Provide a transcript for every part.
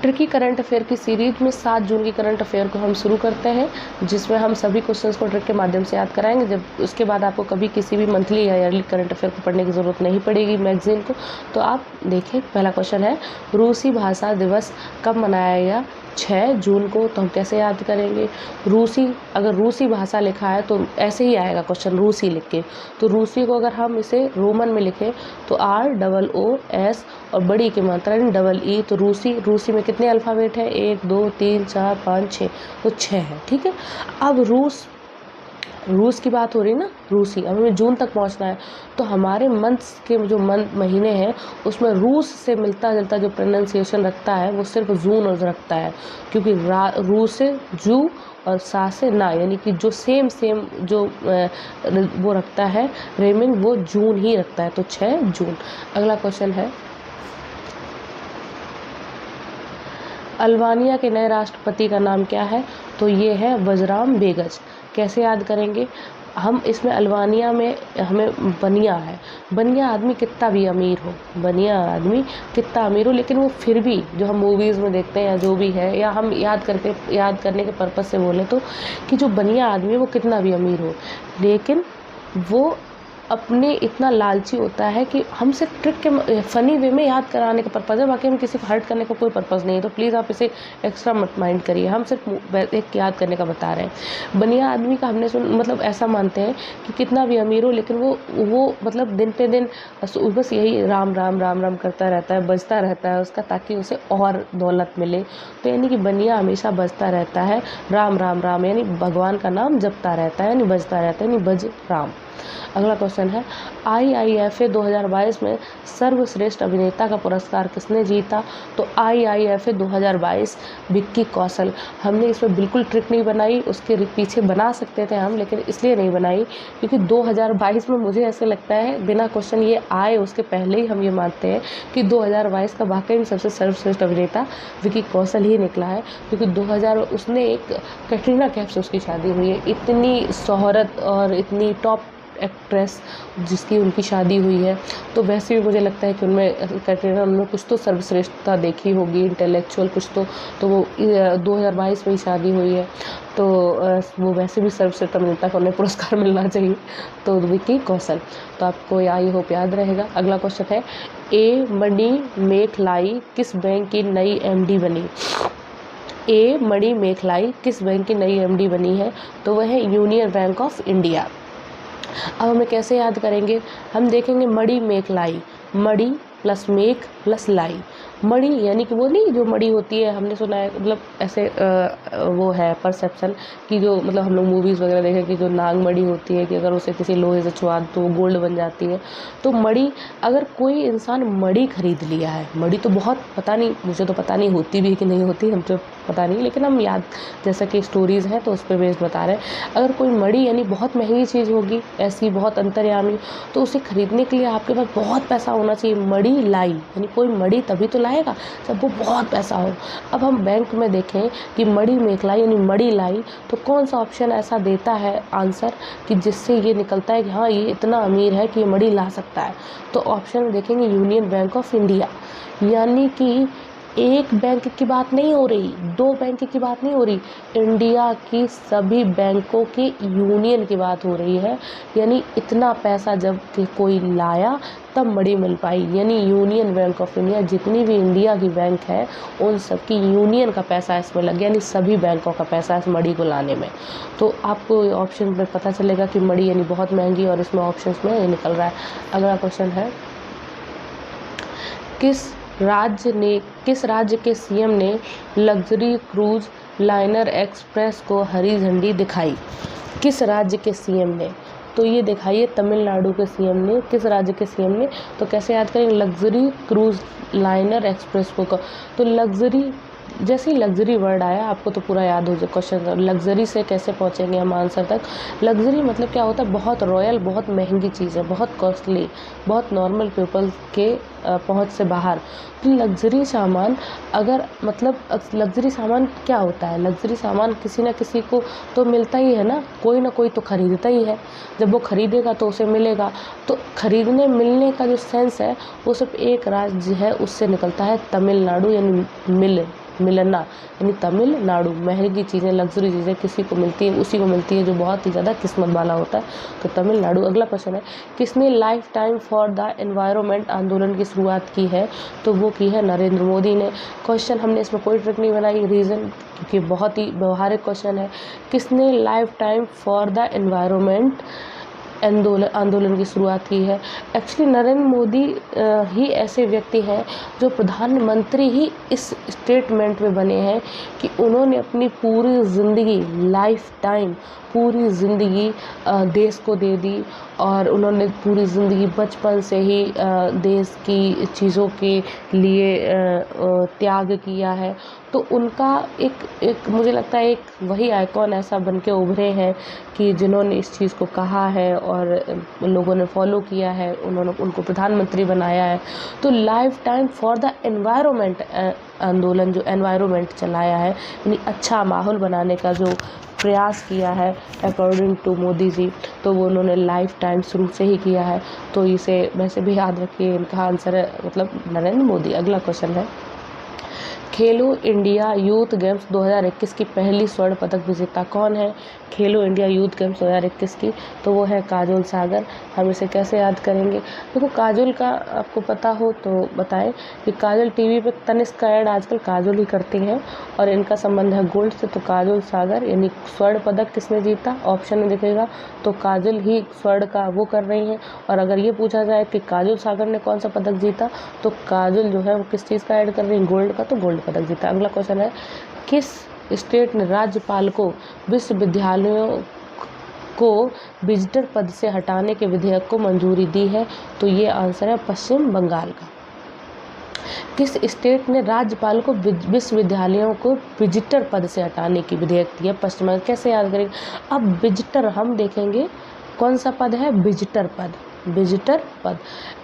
Tricky current affair की series में 7 जून की करंट अफेयर को हम शुरू करते हैं, जिसमें हम सभी क्वेश्चंस को ट्रिक के माध्यम से याद कराएंगे। जब उसके बाद आपको कभी किसी भी मंथली या ईयरली करंट अफेयर को पढ़ने की ज़रूरत नहीं पड़ेगी मैगजीन को। तो आप देखें, पहला क्वेश्चन है रूसी भाषा दिवस कब मनाया गया? 6 जून को। तो हम कैसे याद करेंगे? रूसी, अगर रूसी भाषा लिखा है तो ऐसे ही आएगा क्वेश्चन, रूसी लिख के। तो रूसी को अगर हम इसे रोमन में लिखें तो ROOS और बड़ी की मात्रा EE। तो रूसी में कितने अल्फ़ाबेट है? 1 2 3 4 5 6। तो 6 है, ठीक है। अब रूस की बात हो रही ना, रूसी। अब हमें जून तक पहुंचना है, तो हमारे मंथ्स के जो महीने हैं उसमें रूस से मिलता जुलता जो प्रोनाउंसिएशन रखता है वो सिर्फ जून और रखता है, क्योंकि रू से जू और सा से ना, यानी कि जो सेम जो वो रखता है रेमिंग, वो जून ही रखता है। तो 6 जून। अगला क्वेश्चन है अल्बानिया के नए राष्ट्रपति का नाम क्या है? तो ये है वजराम बेगच। कैसे याद करेंगे हम? इसमें अल्बानिया में हमें बनिया आदमी कितना भी अमीर हो, बनिया आदमी कितना अमीर हो, लेकिन वो फिर भी जो हम मूवीज़ में देखते हैं या जो भी है, या हम याद करने के पर्पज़ से बोले तो, कि जो बनिया आदमी है वो कितना भी अमीर हो, लेकिन वो अपने इतना लालची होता है कि हम सिर्फ ट्रिक के फ़नी वे में याद कराने का पर्पज़ है, बाकी हम किसी को हर्ट करने का कोई पर्पज़ नहीं है। तो प्लीज़ आप इसे एक्स्ट्रा मत माइंड करिए, हम सिर्फ एक याद करने का बता रहे हैं। बनिया आदमी का हमने मतलब ऐसा मानते हैं कि कितना भी अमीर हो, लेकिन वो मतलब दिन पे दिन बस यही राम राम राम राम करता रहता है, बजता रहता है उसका, ताकि उसे और दौलत मिले। तो यानी कि बनिया हमेशा बजता रहता है राम राम राम, यानी भगवान का नाम जपता रहता है, यानी बजता रहता है, यानी बज राम। अगला क्वेश्चन है IIFA 2022 में सर्वश्रेष्ठ अभिनेता का पुरस्कार किसने जीता? तो IIFA 2022 विक्की कौशल। हमने इसमें बिल्कुल ट्रिक नहीं बनाई, उसके पीछे बना सकते थे हम, लेकिन इसलिए नहीं बनाई क्योंकि 2022 में मुझे ऐसे लगता है बिना क्वेश्चन ये आए उसके पहले ही हम ये मानते हैं कि 2022 का वाकई में सबसे सर्वश्रेष्ठ अभिनेता विक्की कौशल ही निकला है, क्योंकि 2000 उसने एक कैटरीना कैफ से उसकी शादी हुई है, इतनी शोहरत और इतनी टॉप एक्ट्रेस जिसकी उनकी शादी हुई है। तो वैसे भी मुझे लगता है कि उनमें कुछ तो सर्वश्रेष्ठता देखी होगी, इंटेलेक्चुअल कुछ तो वो 2022 में ही शादी हुई है, तो वो वैसे भी सर्वश्रेष्ठ अभिनेता को उन्हें पुरस्कार मिलना चाहिए। तो विक्की कौशल। तो आपको आई होप याद रहेगा। अगला क्वेश्चन है मणि मेखलाई किस बैंक की नई MD बनी? मणि मेखलाई किस बैंक की नई MD बनी है? तो वह है यूनियन बैंक ऑफ इंडिया। अब हमें कैसे याद करेंगे? हम देखेंगे मणि मेखलाई, मणि प्लस मेख प्लस लाई। मणि यानी कि वो नहीं जो मणि होती है, हमने सुना है, मतलब ऐसे वो है परसेप्शन कि जो मतलब हम लोग मूवीज़ वगैरह देखें कि जो नाग मणि होती है कि अगर उसे किसी लोहे से छुआ तो वो गोल्ड बन जाती है। तो मणि, अगर कोई इंसान मणि खरीद लिया है, मणि तो बहुत पता नहीं, मुझे तो पता नहीं होती भी कि नहीं होती, हम तो पता नहीं, लेकिन हम याद जैसा कि स्टोरीज़ हैं तो उस पर बेस्ड बता रहे हैं। अगर कोई मणि यानी बहुत महंगी चीज़ होगी, ऐसी बहुत अंतर्यामी, तो उसे खरीदने के लिए आपके पास बहुत पैसा होना चाहिए। मणि लाई यानी कोई मणि तभी तो लाएगा जब वो बहुत पैसा हो। अब हम बैंक में देखें कि मणि मेखलाई यानी मणि लाई, तो कौन सा ऑप्शन ऐसा देता है आंसर कि जिससे ये निकलता है कि हाँ ये इतना अमीर है कि ये मणि ला सकता है? तो ऑप्शन में देखेंगे यूनियन बैंक ऑफ इंडिया। यानी कि एक बैंक की बात नहीं हो रही, 2 बैंक की बात नहीं हो रही, इंडिया की सभी बैंकों के यूनियन की बात हो रही है। यानी इतना पैसा जब कोई लाया तब मणि मिल पाई, यानी यूनियन बैंक ऑफ इंडिया, जितनी भी इंडिया की बैंक है उन सब की यूनियन का पैसा इसमें लग गया, यानी सभी बैंकों का पैसा इस मणि को लाने में। तो आपको ऑप्शन में पता चलेगा कि मणि यानी बहुत महंगी, और इसमें ऑप्शन में ये निकल रहा है। अगला क्वेश्चन है किस राज्य के CM ने लग्जरी क्रूज लाइनर एक्सप्रेस को हरी झंडी दिखाई? किस राज्य के CM ने? तो ये दिखाइए तमिलनाडु के CM ने। किस राज्य के CM ने? तो कैसे याद करेंगे? लग्जरी क्रूज लाइनर एक्सप्रेस को। तो लग्जरी, जैसे ही लग्जरी वर्ड आया आपको तो पूरा याद हो जाए क्वेश्चन। लग्जरी से कैसे पहुंचेंगे हम आंसर तक? लग्जरी मतलब क्या होता है? बहुत रॉयल, बहुत महंगी चीज़ है, बहुत कॉस्टली, बहुत नॉर्मल पीपल के पहुंच से बाहर। तो लग्जरी सामान, अगर मतलब लग्जरी सामान क्या होता है? लग्जरी सामान किसी न किसी को तो मिलता ही है ना कोई तो खरीदता ही है। जब वो खरीदेगा तो उसे मिलेगा। तो खरीदने मिलने का जो सेंस है वो सिर्फ एक राज्य है उससे निकलता है, तमिलनाडु, यानी मिलना यानी तमिलनाडु। महंगी चीज़ें, लग्जरी चीज़ें किसी को मिलती है, उसी को मिलती है जो बहुत ही ज़्यादा किस्मत वाला होता है, तो तमिलनाडु। अगला क्वेश्चन है, किसने life time for the environment आंदोलन की शुरुआत की है? तो वो की है नरेंद्र मोदी ने। क्वेश्चन हमने इसमें कोई ट्रिक नहीं बनाई, रीज़न क्योंकि बहुत ही व्यवहारिक क्वेश्चन है। किसने life time for the environment आंदोलन की शुरुआत की है? एक्चुअली नरेंद्र मोदी ही ऐसे व्यक्ति हैं जो प्रधानमंत्री ही इस स्टेटमेंट में बने हैं कि उन्होंने अपनी पूरी ज़िंदगी, लाइफ टाइम पूरी ज़िंदगी देश को दे दी, और उन्होंने पूरी ज़िंदगी बचपन से ही देश की चीज़ों के लिए त्याग किया है। तो उनका एक मुझे लगता है एक वही आइकॉन ऐसा बन के उभरे हैं कि जिन्होंने इस चीज़ को कहा है और लोगों ने फॉलो किया है, उन्होंने उनको प्रधानमंत्री बनाया है। तो life time for the environment आंदोलन जो एनवायरनमेंट चलाया है, यानी अच्छा माहौल बनाने का जो प्रयास किया है अकॉर्डिंग टू मोदी जी, तो वो उन्होंने लाइफ टाइम शुरू से ही किया है। तो इसे वैसे भी याद रखिए, इनका आंसर है मतलब नरेंद्र मोदी। अगला क्वेश्चन है, खेलो इंडिया यूथ गेम्स 2021 की पहली स्वर्ण पदक विजेता कौन है? खेलो इंडिया यूथ गेम्स 2021 की, तो वो है काजोल सागर। हम इसे कैसे याद करेंगे? देखो, काजोल का आपको पता हो तो बताएं कि काजोल टीवी पे तनिष्क का ऐड आजकल काजोल ही करती हैं, और इनका संबंध है गोल्ड से। तो काजोल सागर यानी स्वर्ण पदक किसने जीता? ऑप्शन में दिखेगा, तो काजोल ही स्वर्ण का वो कर रही हैं। और अगर ये पूछा जाए कि काजोल सागर ने कौन सा पदक जीता, तो काजोल जो है वो किस चीज़ का ऐड कर रही है? गोल्ड का, तो गोल्ड पदक जीता। अगला क्वेश्चन है, किस स्टेट ने राज्यपाल को विश्वविद्यालयों को विजिटर पद से हटाने के विधेयक को मंजूरी दी है? तो ये आंसर है पश्चिम बंगाल का। किस स्टेट ने राज्यपाल को विश्वविद्यालयों को विजिटर पद से हटाने की विधेयक दी है? पश्चिम बंगाल। कैसे याद करेंगे? अब विजिटर हम देखेंगे कौन सा पद है? विजिटर पद, विजिटर पद।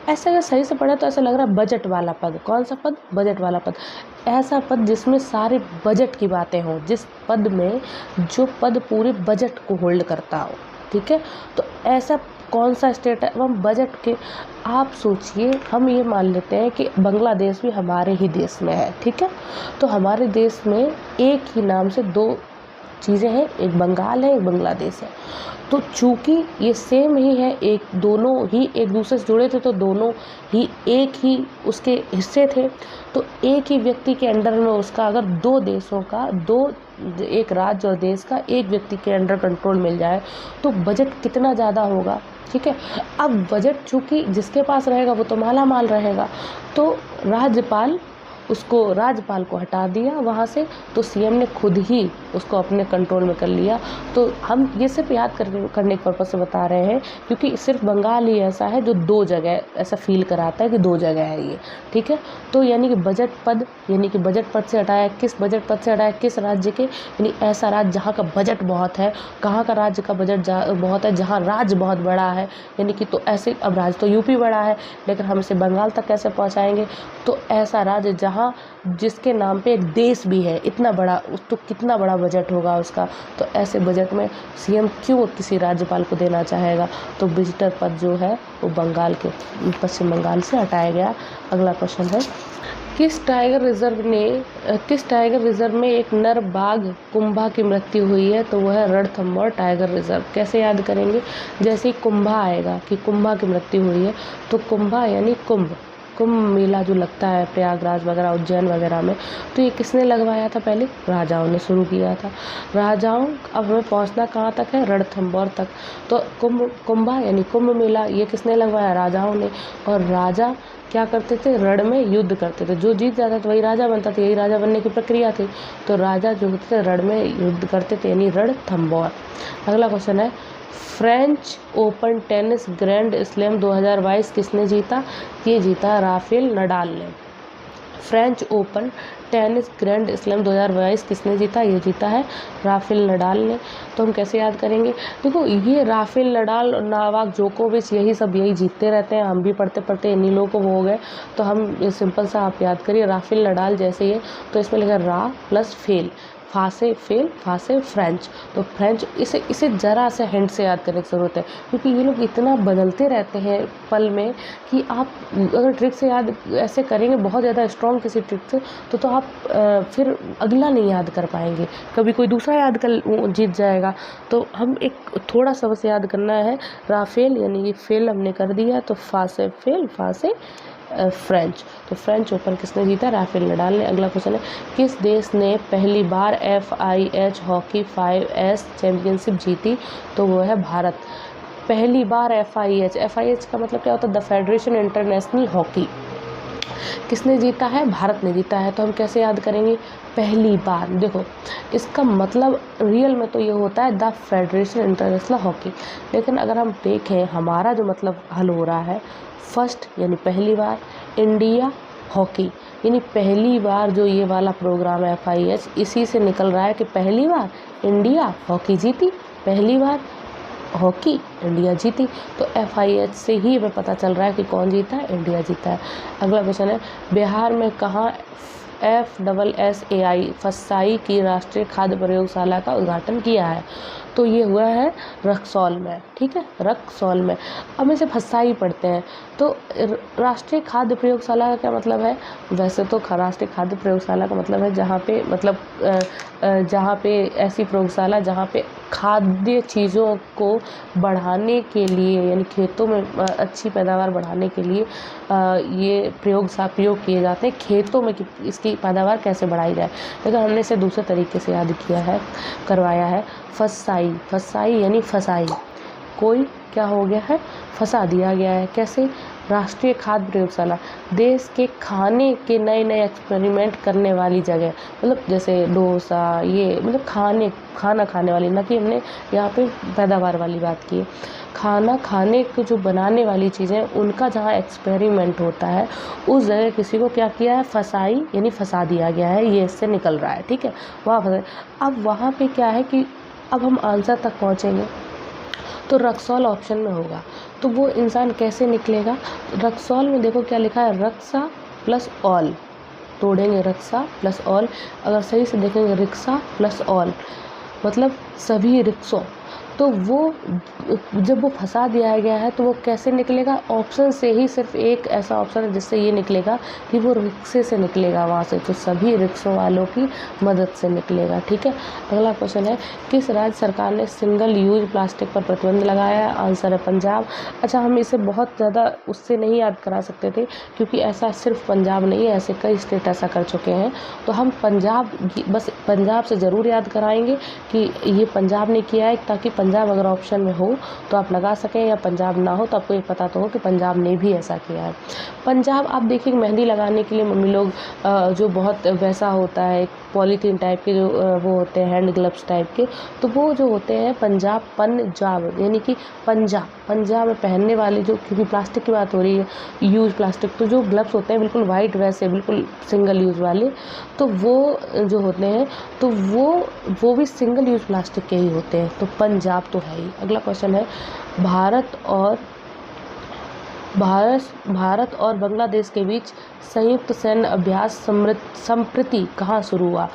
ऐसे अगर सही से पढ़े तो ऐसा लग रहा है बजट वाला पद। कौन सा पद? बजट वाला पद। ऐसा पद जिसमें सारे बजट की बातें हों, जिस पद में जो पद पूरे बजट को होल्ड करता हो, ठीक है। तो ऐसा कौन सा स्टेट है? हम बजट के, आप सोचिए, हम ये मान लेते हैं कि बांग्लादेश भी हमारे ही देश में है, ठीक है। तो हमारे देश में एक ही नाम से दो चीज़ें हैं, एक बंगाल है, एक बांग्लादेश है। तो चूँकि ये सेम ही है, एक दोनों ही एक दूसरे से जुड़े थे, तो दोनों ही एक ही उसके हिस्से थे। तो एक ही व्यक्ति के अंडर में उसका अगर दो देशों का, एक राज्य और देश का एक व्यक्ति के अंडर कंट्रोल मिल जाए तो बजट कितना ज़्यादा होगा, ठीक है। अब बजट चूँकि जिसके पास रहेगा वो तो माला माल रहेगा, तो राज्यपाल को हटा दिया वहाँ से, तो सीएम ने खुद ही उसको अपने कंट्रोल में कर लिया। तो हम ये सिर्फ याद करने के पर्पज़ से बता रहे हैं, क्योंकि सिर्फ बंगाल ही ऐसा है जो दो जगह ऐसा फील कराता है कि दो जगह है ये, ठीक है। तो यानी कि बजट पद से हटाया, किस बजट पद से हटाया? किस राज्य के? यानी ऐसा राज्य जहाँ का बजट बहुत है। कहाँ का राज्य का बजट बहुत है? जहाँ राज्य बहुत बड़ा है, यानी कि तो ऐसे, अब राज्य तो यूपी बड़ा है, लेकिन हम इसे बंगाल तक कैसे पहुँचाएंगे? तो ऐसा राज्य जहाँ जिसके नाम पे एक देश भी है, इतना बड़ा, तो कितना बड़ा बजट होगा उसका। तो ऐसे बजट में सीएम क्यों किसी राज्यपाल को देना चाहेगा? तो विजिटर पद जो है वो पश्चिम बंगाल से हटाया गया। अगला क्वेश्चन है, किस टाइगर रिजर्व में एक नर बाघ कुंभा की मृत्यु हुई है? तो वह है रणथंभौर टाइगर रिजर्व। कैसे याद करेंगे? जैसे ही कुंभा आएगा कि कुंभा की मृत्यु हुई है, तो कुंभा यानी कुंभ मेला जो लगता है प्रयागराज वगैरह, उज्जैन वगैरह में, तो ये किसने लगवाया था? पहले राजाओं ने शुरू किया था। राजाओं, अब हमें पहुंचना कहाँ तक है? रणथंभौर तक। तो कुंभा यानी कुंभ मेला ये किसने लगवाया? राजाओं ने। और राजा क्या करते थे? रण में युद्ध करते थे, जो जीत जाता था वही राजा बनता था, यही राजा बनने की प्रक्रिया थी। तो राजा जो होते थे रण में युद्ध करते थे, यानी रणथंभौर। अगला क्वेश्चन है, French open tennis grand slam 2022 किसने जीता? ये जीता राफेल नडाल ने। French open tennis grand slam 2022 किसने जीता? ये जीता है राफेल नडाल ने। तो हम कैसे याद करेंगे? देखो, ये राफेल नडाल, नोवाक जोकोविच, यही जीतते रहते हैं। हम भी पढ़ते पढ़ते इन्हीं लोगों को वो हो गए, तो हम सिंपल सा आप याद करिए, राफेल नडाल जैसे ही है, तो इसमें लिखा रा प्लस फेल। फा से फेल, फा से फ्रेंच। तो फ्रेंच, इसे ज़रा से हिंट से याद करने की ज़रूरत है, क्योंकि ये लोग इतना बदलते रहते हैं पल में कि आप अगर ट्रिक से याद ऐसे करेंगे बहुत ज़्यादा स्ट्रॉन्ग किसी ट्रिक से, तो आप फिर अगला नहीं याद कर पाएंगे, कभी कोई दूसरा याद कर जीत जाएगा। तो हम एक थोड़ा सा बस याद करना है। राफेल यानी ये फेल हमने कर दिया, तो फा से फेल, फा से फ्रेंच। तो फ्रेंच ओपन किसने जीता? राफेल नडाल ने। अगला क्वेश्चन है, किस देश ने पहली बार FIH हॉकी 5S चैंपियनशिप जीती? तो वो है भारत। पहली बार FIH का मतलब क्या होता है? The federation international hockey. किसने जीता है? भारत ने जीता है। तो हम कैसे याद करेंगे? पहली बार। देखो इसका मतलब रियल में तो ये होता है द फेडरेशन इंटरनेशनल हॉकी, लेकिन अगर हम देखें हमारा जो मतलब हल हो रहा है, फर्स्ट यानी पहली बार, इंडिया हॉकी यानी पहली बार जो ये वाला प्रोग्राम है FIH, इसी से निकल रहा है कि पहली बार इंडिया हॉकी जीती, पहली बार हॉकी इंडिया जीती। तो FIH से ही हमें पता चल रहा है कि कौन जीता है? इंडिया जीता है। अगला क्वेश्चन है, बिहार में कहाँ FSSAI फसाई की राष्ट्रीय खाद्य प्रयोगशाला का उद्घाटन किया है? तो ये हुआ है रक्सौल में, ठीक है, रक्सौल में। अब इसे फसाई पढ़ते हैं। तो राष्ट्रीय खाद्य प्रयोगशाला का क्या मतलब है? वैसे तो राष्ट्रीय खाद्य प्रयोगशाला का मतलब है जहाँ पे मतलब जहाँ पे ऐसी प्रयोगशाला जहाँ पे खाद्य चीज़ों को बढ़ाने के लिए यानी खेतों में अच्छी पैदावार बढ़ाने के लिए ये प्रयोग किए जाते हैं खेतों में कि इसकी पैदावार कैसे बढ़ाई जाए। लेकिन हमने इसे दूसरे तरीके से याद किया है, करवाया है। फसाई यानी फसाई, कोई क्या हो गया है? फंसा दिया गया है। कैसे? राष्ट्रीय खाद्य प्रयोगशाला देश के खाने के नए एक्सपेरिमेंट करने वाली जगह, मतलब जैसे डोसा, ये मतलब खाना खाने वाली, ना कि हमने यहाँ पे पैदावार वाली बात की है। खाना खाने को जो बनाने वाली चीज़ें उनका जहाँ एक्सपेरिमेंट होता है उस जगह किसी को क्या किया है? फसाई यानी फंसा दिया गया है। ये इससे निकल रहा है, ठीक है, वहाँ फंसा। अब वहाँ पे क्या है कि अब हम आंसर तक पहुँचेंगे तो रक्सौल ऑप्शन में होगा। तो वो इंसान कैसे निकलेगा? रक्सौल में देखो क्या लिखा है, रक्सा प्लस ऑल, तोड़ेंगे रक्सा प्लस ऑल। अगर सही से देखेंगे रिक्शा प्लस ऑल मतलब सभी रिक्शों। तो वो जब वो फंसा दिया गया है तो वो कैसे निकलेगा? ऑप्शन से ही सिर्फ एक ऐसा ऑप्शन है जिससे ये निकलेगा कि वो रिक्शे से निकलेगा वहाँ से, तो सभी रिक्शों वालों की मदद से निकलेगा, ठीक है। अगला क्वेश्चन है, किस राज्य सरकार ने सिंगल यूज प्लास्टिक पर प्रतिबंध लगाया है? आंसर है पंजाब। अच्छा, हम इसे बहुत ज़्यादा उससे नहीं याद करा सकते थे क्योंकि ऐसा सिर्फ पंजाब नहीं है, ऐसे कई स्टेट ऐसा कर चुके हैं। तो हम बस पंजाब से ज़रूर याद कराएंगे कि ये पंजाब ने किया है, ताकि पंजाब अगर ऑप्शन में हो तो आप लगा सकें, या पंजाब ना हो तो आपको ये पता तो हो कि पंजाब ने भी ऐसा किया है। पंजाब आप देखिए मेहंदी लगाने के लिए मम्मी लोग जो बहुत वैसा होता है पॉलीथीन टाइप के जो वो होते हैं हैंड ग्लव्स टाइप के, तो वो जो होते हैं पंजाब यानी कि पंजाब में पहनने वाले जो, क्योंकि प्लास्टिक की बात हो रही है यूज प्लास्टिक, तो जो ग्लव्स होते हैं बिल्कुल वाइट वैसे बिल्कुल सिंगल यूज़ वाले, तो वो जो होते हैं तो वो भी सिंगल यूज़ प्लास्टिक के ही होते हैं। तो पंजाब तो है ही। अगला क्वेश्चन है, भारत और बांग्लादेश के बीच संयुक्त सैन्य अभ्यास संप्रति कहाँ शुरू हुआ?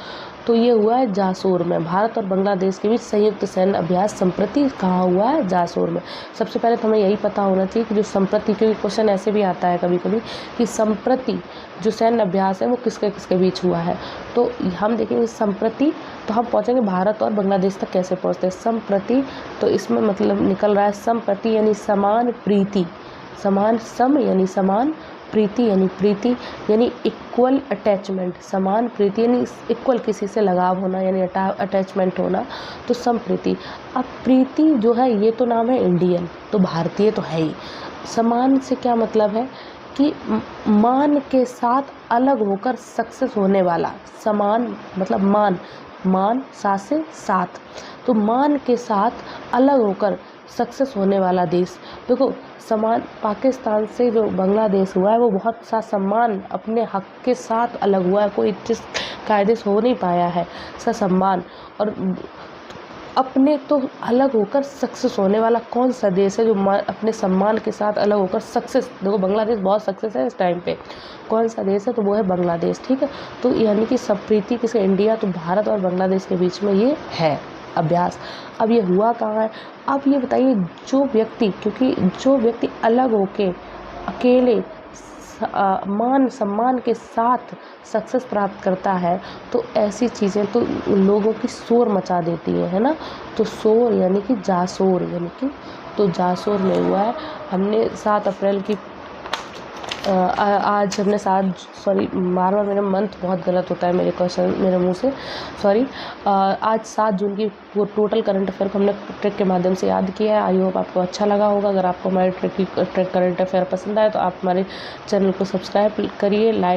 तो ये हुआ है जासोर में। भारत और बांग्लादेश के बीच संयुक्त सैन्य अभ्यास संप्रति कहाँ हुआ है? जासोर में। सबसे पहले तो हमें यही पता होना चाहिए कि जो संप्रति, क्योंकि क्वेश्चन ऐसे भी आता है कभी कभी कि संप्रति जो सैन्य अभ्यास है वो किसके बीच हुआ है। तो हम देखेंगे संप्रति, तो हम पहुँचेंगे भारत और बांग्लादेश तक कैसे पहुँचते हैं। संप्रति, तो इसमें मतलब निकल रहा है संप्रति यानी समान प्रीति, सम यानी समान, प्रीति यानी इक्वल अटैचमेंट, समान प्रीति यानी इक्वल किसी से लगाव होना यानी अटैचमेंट होना, तो संप्रीति। अब प्रीति जो है ये तो नाम है इंडियन, तो भारतीय तो है ही। समान से क्या मतलब है कि मान के साथ अलग होकर सक्सेस होने वाला, समान मतलब मान साथ से साथ, तो मान के साथ अलग होकर सक्सेस होने वाला देश। देखो समान, पाकिस्तान से जो बांग्लादेश हुआ है वो बहुत सा सम्मान अपने हक के साथ अलग हुआ है, कोई जिस कायदे से हो नहीं पाया है सम्मान। और अपने तो अलग होकर सक्सेस होने वाला कौन सा देश है जो अपने सम्मान के साथ अलग होकर सक्सेस, देखो बांग्लादेश बहुत सक्सेस है इस टाइम पे, कौन सा देश है तो वो है बांग्लादेश, ठीक है। तो यानी कि सब प्रीति किसे इंडिया, तो भारत और बांग्लादेश के बीच में ये है अभ्यास। अब ये हुआ कहाँ है, अब ये बताइए जो व्यक्ति, क्योंकि जो व्यक्ति अलग होके अकेले मान सम्मान के साथ सक्सेस प्राप्त करता है तो ऐसी चीज़ें तो लोगों की शोर मचा देती है ना। तो शोर यानी कि जाशोर, यानी कि तो जाशोर में हुआ है। हमने 7 अप्रैल की आज हमने सॉरी बार बार मेरा मंथ बहुत गलत होता है मेरे क्वेश्चन मेरे मुंह से, सॉरी। आज 7 जून की वो टोटल करंट अफेयर को हमने ट्रिक के माध्यम से याद किया है। आई होप आपको अच्छा लगा होगा। अगर आपको हमारे ट्रिक करंट अफेयर पसंद आए तो आप हमारे चैनल को सब्सक्राइब करिए, लाइक